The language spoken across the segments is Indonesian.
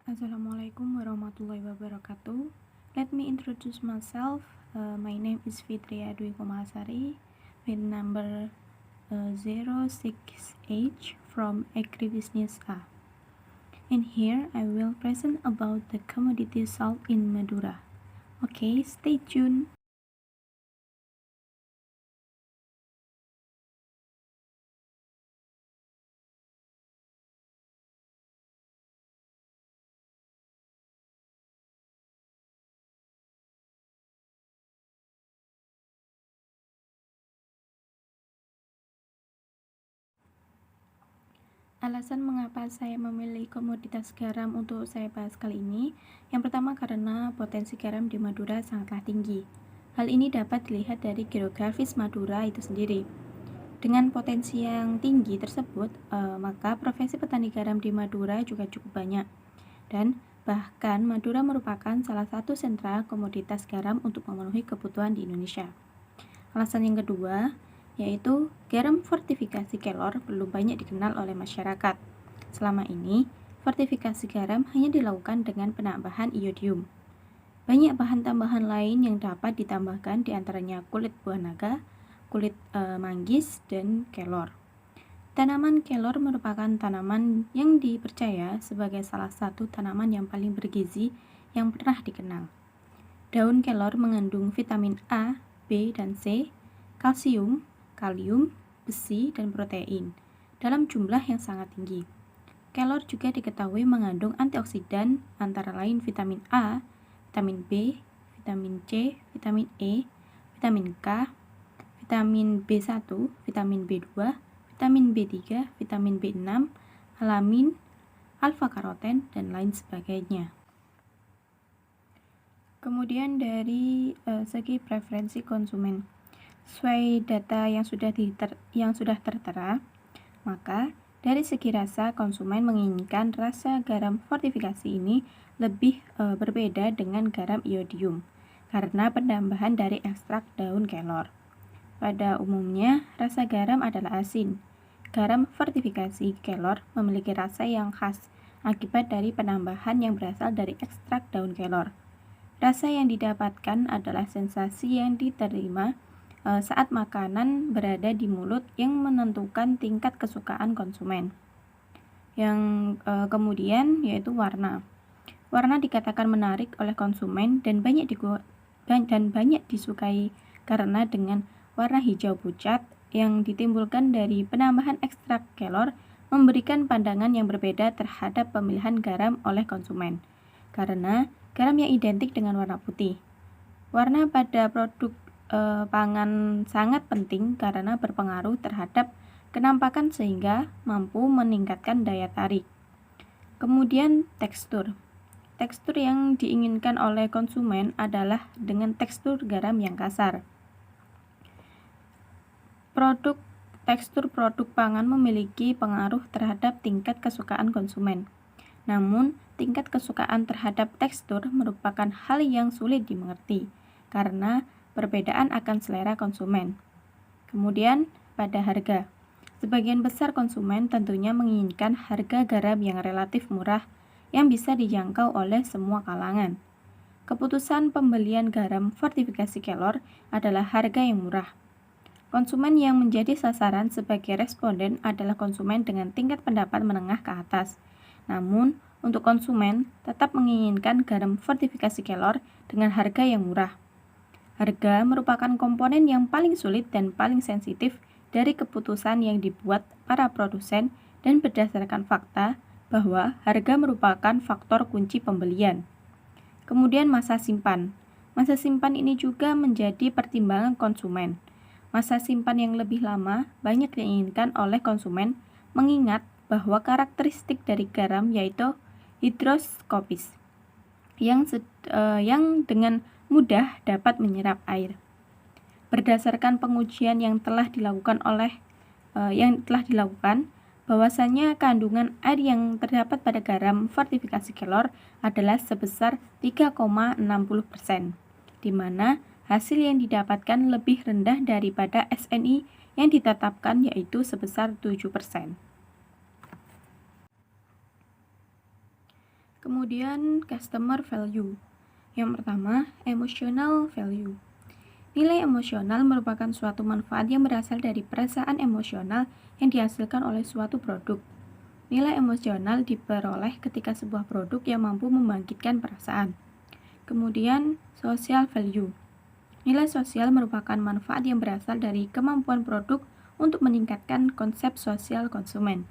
Assalamualaikum warahmatullahi wabarakatuh. Let me introduce myself. My name is Fitria Dwi Komasari with number 06H from Agribusiness A. And here I will present about the commodity salt in Madura. Okay, stay tuned. Alasan mengapa saya memilih komoditas garam untuk saya bahas kali ini, yang pertama karena potensi garam di Madura sangatlah tinggi. Hal ini dapat dilihat dari geografis Madura itu sendiri. Dengan potensi yang tinggi tersebut, maka profesi petani garam di Madura juga cukup banyak. Dan bahkan Madura merupakan salah satu sentra komoditas garam untuk memenuhi kebutuhan di Indonesia. Alasan yang kedua, yaitu garam fortifikasi kelor belum banyak dikenal oleh masyarakat. Selama ini, fortifikasi garam hanya dilakukan dengan penambahan iodium. Banyak bahan tambahan lain yang dapat ditambahkan diantaranya kulit buah naga, kulit manggis, dan kelor. Tanaman kelor merupakan tanaman yang dipercaya sebagai salah satu tanaman yang paling bergizi yang pernah dikenal. Daun kelor mengandung vitamin A, B, dan C, kalsium, kalium, besi, dan protein dalam jumlah yang sangat tinggi. Kelor juga diketahui mengandung antioksidan antara lain vitamin A, vitamin B, vitamin C, vitamin E, vitamin K, vitamin B1, vitamin B2, vitamin B3, vitamin B6, alamin, alfa karoten, dan lain sebagainya. Kemudian dari segi preferensi konsumen, sesuai data yang sudah tertera, maka dari segi rasa konsumen menginginkan rasa garam fortifikasi ini lebih berbeda dengan garam iodium karena penambahan dari ekstrak daun kelor. Pada umumnya, rasa garam adalah asin. Garam fortifikasi kelor memiliki rasa yang khas akibat dari penambahan yang berasal dari ekstrak daun kelor. Rasa yang didapatkan adalah sensasi yang diterima saat makanan berada di mulut yang menentukan tingkat kesukaan konsumen. Yang kemudian yaitu warna. Warna dikatakan menarik oleh konsumen dan banyak disukai karena dengan warna hijau pucat yang ditimbulkan dari penambahan ekstrak kelor memberikan pandangan yang berbeda terhadap pemilihan garam oleh konsumen. Karena garam yang identik dengan warna putih. Warna pada produk pangan sangat penting karena berpengaruh terhadap kenampakan sehingga mampu meningkatkan daya tarik. Kemudian tekstur. Tekstur yang diinginkan oleh konsumen adalah dengan tekstur garam yang kasar. Tekstur produk pangan memiliki pengaruh terhadap tingkat kesukaan konsumen. Namun, tingkat kesukaan terhadap tekstur merupakan hal yang sulit dimengerti karena perbedaan akan selera konsumen. Kemudian, pada harga. Sebagian besar konsumen tentunya menginginkan harga garam yang relatif murah yang bisa dijangkau oleh semua kalangan. Keputusan pembelian garam fortifikasi kelor adalah harga yang murah. Konsumen yang menjadi sasaran sebagai responden adalah konsumen dengan tingkat pendapat menengah ke atas. Namun, untuk konsumen tetap menginginkan garam fortifikasi kelor dengan harga yang murah. Harga merupakan komponen yang paling sulit dan paling sensitif dari keputusan yang dibuat para produsen dan berdasarkan fakta bahwa harga merupakan faktor kunci pembelian. Kemudian masa simpan. Masa simpan ini juga menjadi pertimbangan konsumen. Masa simpan yang lebih lama banyak diinginkan oleh konsumen mengingat bahwa karakteristik dari garam yaitu hidroskopis yang dengan mudah dapat menyerap air. Berdasarkan pengujian yang telah dilakukan bahwasanya kandungan air yang terdapat pada garam fortifikasi kelor adalah sebesar 3,60%, di mana hasil yang didapatkan lebih rendah daripada SNI yang ditetapkan yaitu sebesar 7%. Kemudian customer value. Yang pertama, emotional value. Nilai emosional merupakan suatu manfaat yang berasal dari perasaan emosional yang dihasilkan oleh suatu produk. Nilai emosional diperoleh ketika sebuah produk yang mampu membangkitkan perasaan. Kemudian, social value. Nilai sosial merupakan manfaat yang berasal dari kemampuan produk untuk meningkatkan konsep sosial konsumen,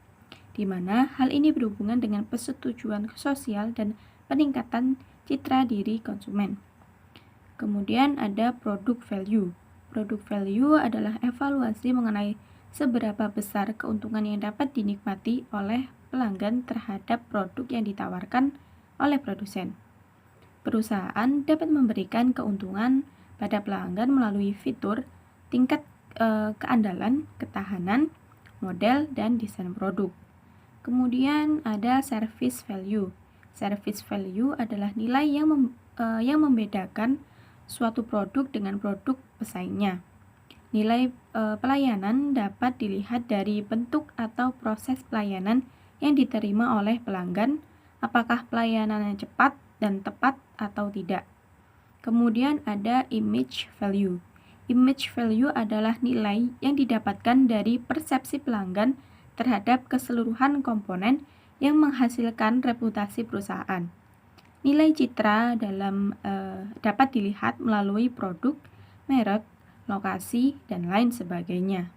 di mana hal ini berhubungan dengan persetujuan sosial dan peningkatan citra diri konsumen. Kemudian ada product value. Product value adalah evaluasi mengenai seberapa besar keuntungan yang dapat dinikmati oleh pelanggan terhadap produk yang ditawarkan oleh produsen. Perusahaan dapat memberikan keuntungan pada pelanggan melalui fitur, tingkat keandalan, ketahanan, model, dan desain produk. Kemudian ada service value. Service value adalah nilai yang membedakan suatu produk dengan produk pesaingnya. Nilai pelayanan dapat dilihat dari bentuk atau proses pelayanan yang diterima oleh pelanggan, apakah pelayanannya cepat dan tepat atau tidak. Kemudian ada image value. Image value adalah nilai yang didapatkan dari persepsi pelanggan terhadap keseluruhan komponen yang menghasilkan reputasi perusahaan. Nilai citra dapat dilihat melalui produk, merek, lokasi, dan lain sebagainya.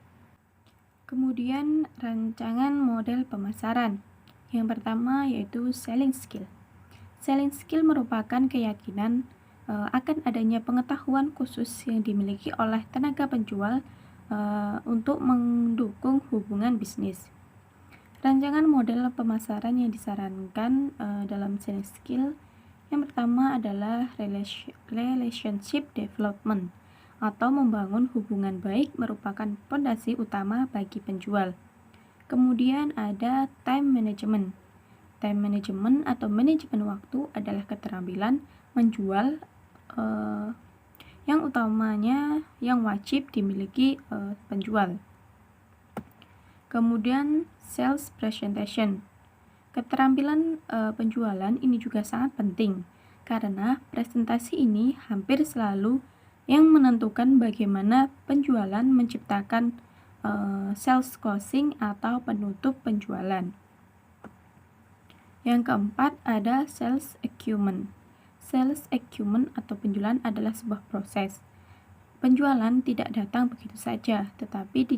Kemudian rancangan model pemasaran. Yang pertama yaitu selling skill. Selling skill merupakan keyakinan akan adanya pengetahuan khusus yang dimiliki oleh tenaga penjual untuk mendukung hubungan bisnis. Rancangan model pemasaran yang disarankan dalam selling skill yang pertama adalah relationship development atau membangun hubungan baik merupakan fondasi utama bagi penjual. Kemudian ada time management. Time management atau manajemen waktu adalah keterampilan menjual yang utamanya yang wajib dimiliki penjual. Kemudian sales presentation. Keterampilan penjualan ini juga sangat penting karena presentasi ini hampir selalu yang menentukan bagaimana penjualan menciptakan sales closing atau penutup penjualan. Yang keempat ada sales acumen. Sales acumen atau penjualan adalah sebuah proses. Penjualan tidak datang begitu saja, tetapi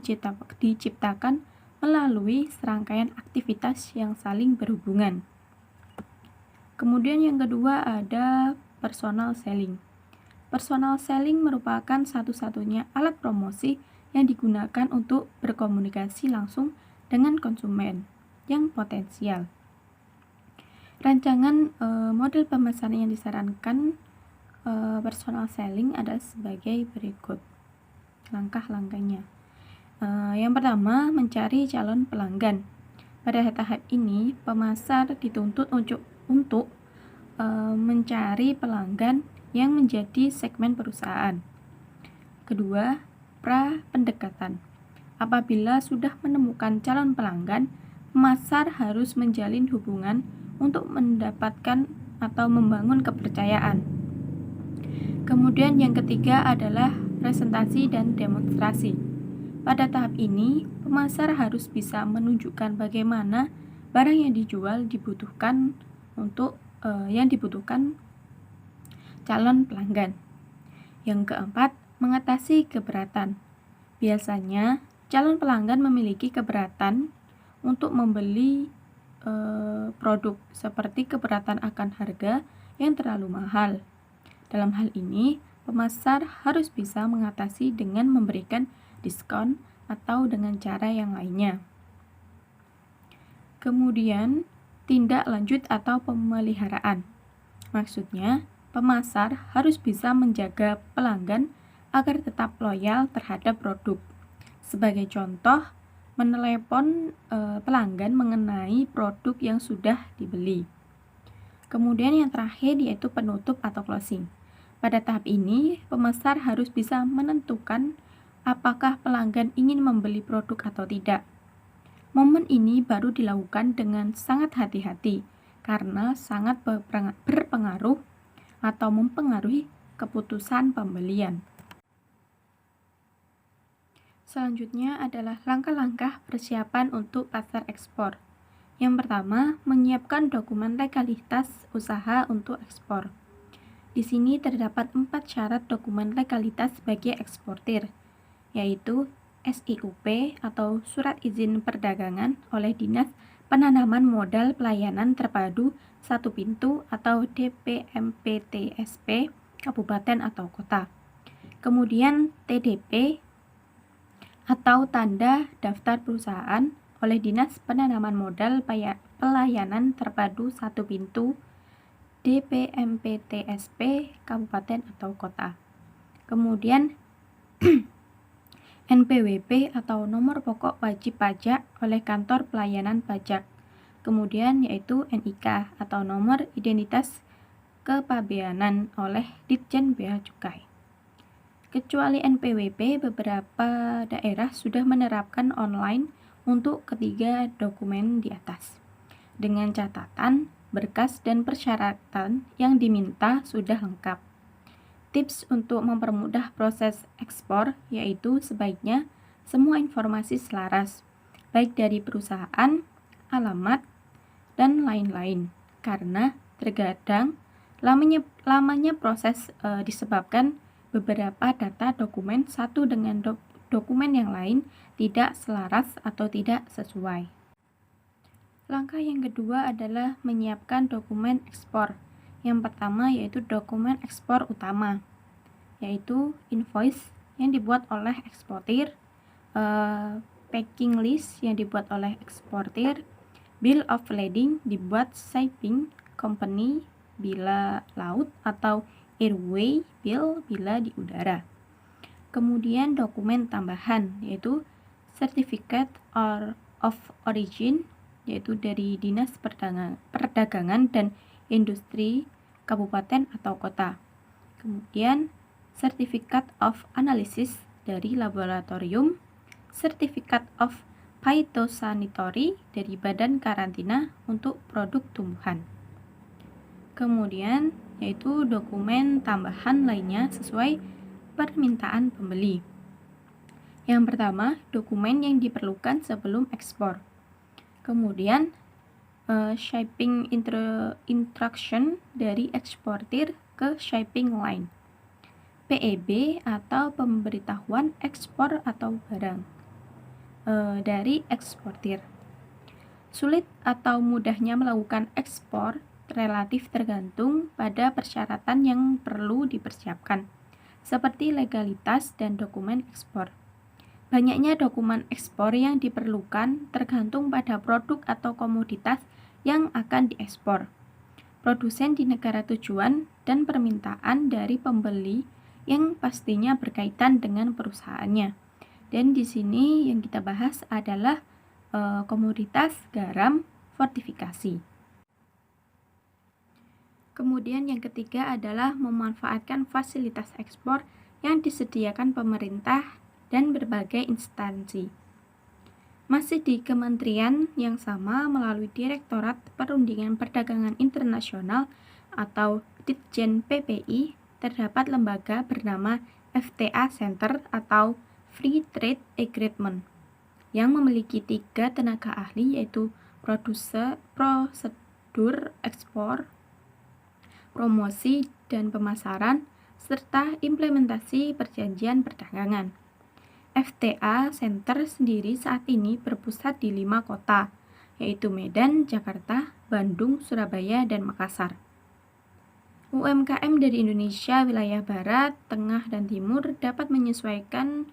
diciptakan melalui serangkaian aktivitas yang saling berhubungan. Kemudian yang kedua ada personal selling. Personal selling merupakan satu-satunya alat promosi yang digunakan untuk berkomunikasi langsung dengan konsumen yang potensial. Rancangan model pemasaran yang disarankan personal selling adalah sebagai berikut langkah-langkahnya. Yang pertama, mencari calon pelanggan. Pada tahap ini, pemasar dituntut untuk mencari pelanggan yang menjadi segmen perusahaan. Kedua, pra-pendekatan. Apabila sudah menemukan calon pelanggan, pemasar harus menjalin hubungan untuk mendapatkan atau membangun kepercayaan. Kemudian yang ketiga adalah presentasi dan demonstrasi. Pada tahap ini, pemasar harus bisa menunjukkan bagaimana barang yang dijual dibutuhkan calon pelanggan. Yang keempat, mengatasi keberatan. Biasanya, calon pelanggan memiliki keberatan untuk membeli produk, seperti keberatan akan harga yang terlalu mahal. Dalam hal ini, pemasar harus bisa mengatasi dengan memberikan diskon atau dengan cara yang lainnya. Kemudian, tindak lanjut atau pemeliharaan. Maksudnya, pemasar harus bisa menjaga pelanggan agar tetap loyal terhadap produk. Sebagai contoh, menelepon pelanggan mengenai produk yang sudah dibeli. Kemudian yang terakhir yaitu penutup atau closing. Pada tahap ini, pemasar harus bisa menentukan apakah pelanggan ingin membeli produk atau tidak. Momen ini baru dilakukan dengan sangat hati-hati, karena sangat berpengaruh atau mempengaruhi keputusan pembelian. Selanjutnya adalah langkah-langkah persiapan untuk pasar ekspor. Yang pertama, menyiapkan dokumen legalitas usaha untuk ekspor. Di sini terdapat 4 syarat dokumen legalitas bagi eksportir, yaitu SIUP atau Surat Izin Perdagangan oleh Dinas Penanaman Modal Pelayanan Terpadu Satu Pintu atau DPMPTSP Kabupaten atau Kota. Kemudian TDP atau Tanda Daftar Perusahaan oleh Dinas Penanaman Modal Pelayanan Terpadu Satu Pintu DPMPTSP Kabupaten atau Kota. Kemudian NPWP atau Nomor Pokok Wajib Pajak oleh Kantor Pelayanan Pajak. Kemudian yaitu NIK atau Nomor Identitas Kepabeanan oleh Ditjen Bea Cukai. Kecuali NPWP, beberapa daerah sudah menerapkan online untuk ketiga dokumen di atas. Dengan catatan, berkas dan persyaratan yang diminta sudah lengkap. Tips untuk mempermudah proses ekspor yaitu sebaiknya semua informasi selaras, baik dari perusahaan, alamat, dan lain-lain, karena terkadang lamanya proses disebabkan beberapa data dokumen satu dengan dokumen yang lain tidak selaras atau tidak sesuai. Langkah yang kedua adalah menyiapkan dokumen ekspor. Yang pertama yaitu dokumen ekspor utama, yaitu invoice yang dibuat oleh eksportir, packing list yang dibuat oleh eksportir, bill of lading dibuat shipping company bila laut atau airway bill bila di udara. Kemudian dokumen tambahan yaitu certificate of origin yaitu dari Dinas Perdagangan dan Industri Kabupaten atau Kota. Kemudian Certificate of Analysis dari laboratorium, Certificate of Phytosanitary dari Badan Karantina untuk produk tumbuhan. Kemudian yaitu dokumen tambahan lainnya sesuai permintaan pembeli. Yang pertama, dokumen yang diperlukan sebelum ekspor. Kemudian shipping instruction dari eksportir ke shipping line, PEB atau pemberitahuan ekspor atau barang dari eksportir. Sulit atau mudahnya melakukan ekspor relatif tergantung pada persyaratan yang perlu dipersiapkan, seperti legalitas dan dokumen ekspor. Banyaknya dokumen ekspor yang diperlukan tergantung pada produk atau komoditas yang akan diekspor, produsen di negara tujuan, dan permintaan dari pembeli yang pastinya berkaitan dengan perusahaannya. Dan di sini yang kita bahas adalah komoditas garam fortifikasi. Kemudian yang ketiga adalah memanfaatkan fasilitas ekspor yang disediakan pemerintah dan berbagai instansi. Masih di kementerian yang sama melalui Direktorat Perundingan Perdagangan Internasional atau Ditjen PPI, terdapat lembaga bernama FTA Center atau Free Trade Agreement yang memiliki 3 tenaga ahli yaitu prosedur ekspor, promosi dan pemasaran, serta implementasi perjanjian perdagangan. FTA Center sendiri saat ini berpusat di 5 kota, yaitu Medan, Jakarta, Bandung, Surabaya, dan Makassar. UMKM dari Indonesia, wilayah Barat, Tengah, dan Timur dapat menyesuaikan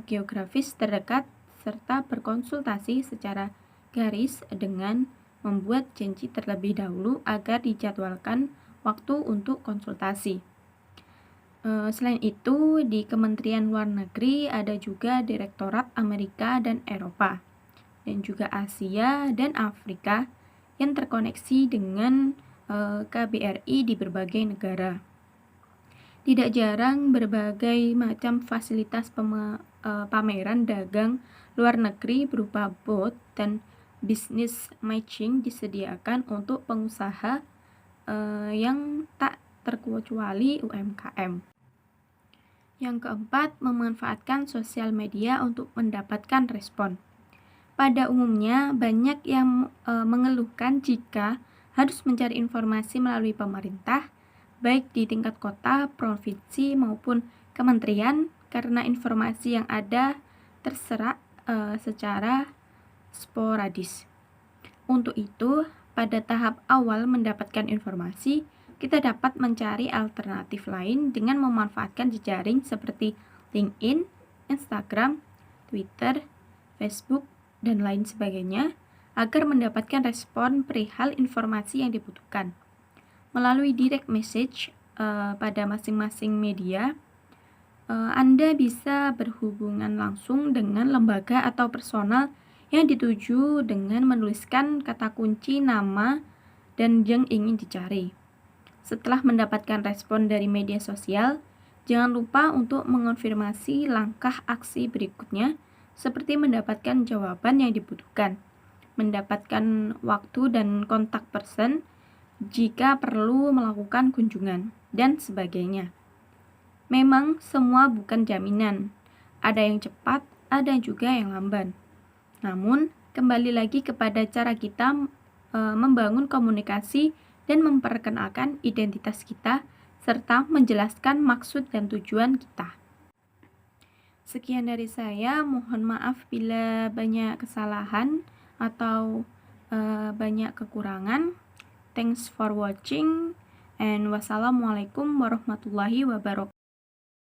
geografis terdekat serta berkonsultasi secara garis dengan membuat janji terlebih dahulu agar dijadwalkan waktu untuk konsultasi. Selain itu, di Kementerian Luar Negeri ada juga Direktorat Amerika dan Eropa, dan juga Asia dan Afrika yang terkoneksi dengan KBRI di berbagai negara. Tidak jarang berbagai macam fasilitas pameran dagang luar negeri berupa booth dan business matching disediakan untuk pengusaha yang tak terkecuali UMKM. Yang keempat, memanfaatkan sosial media untuk mendapatkan respon. Pada umumnya, banyak yang mengeluhkan jika harus mencari informasi melalui pemerintah, baik di tingkat kota, provinsi, maupun kementerian, karena informasi yang ada terserak secara sporadis. Untuk itu, pada tahap awal mendapatkan informasi, kita dapat mencari alternatif lain dengan memanfaatkan jejaring seperti LinkedIn, Instagram, Twitter, Facebook, dan lain sebagainya agar mendapatkan respon perihal informasi yang dibutuhkan. Melalui direct message pada masing-masing media, Anda bisa berhubungan langsung dengan lembaga atau personal yang dituju dengan menuliskan kata kunci nama dan yang ingin dicari. Setelah mendapatkan respon dari media sosial, jangan lupa untuk mengonfirmasi langkah aksi berikutnya seperti mendapatkan jawaban yang dibutuhkan, mendapatkan waktu dan kontak person jika perlu melakukan kunjungan, dan sebagainya. Memang semua bukan jaminan, ada yang cepat, ada juga yang lamban. Namun, kembali lagi kepada cara kita membangun komunikasi dan memperkenalkan identitas kita, serta menjelaskan maksud dan tujuan kita. Sekian dari saya, mohon maaf bila banyak kesalahan atau banyak kekurangan. Thanks for watching, and wassalamualaikum warahmatullahi wabarakatuh.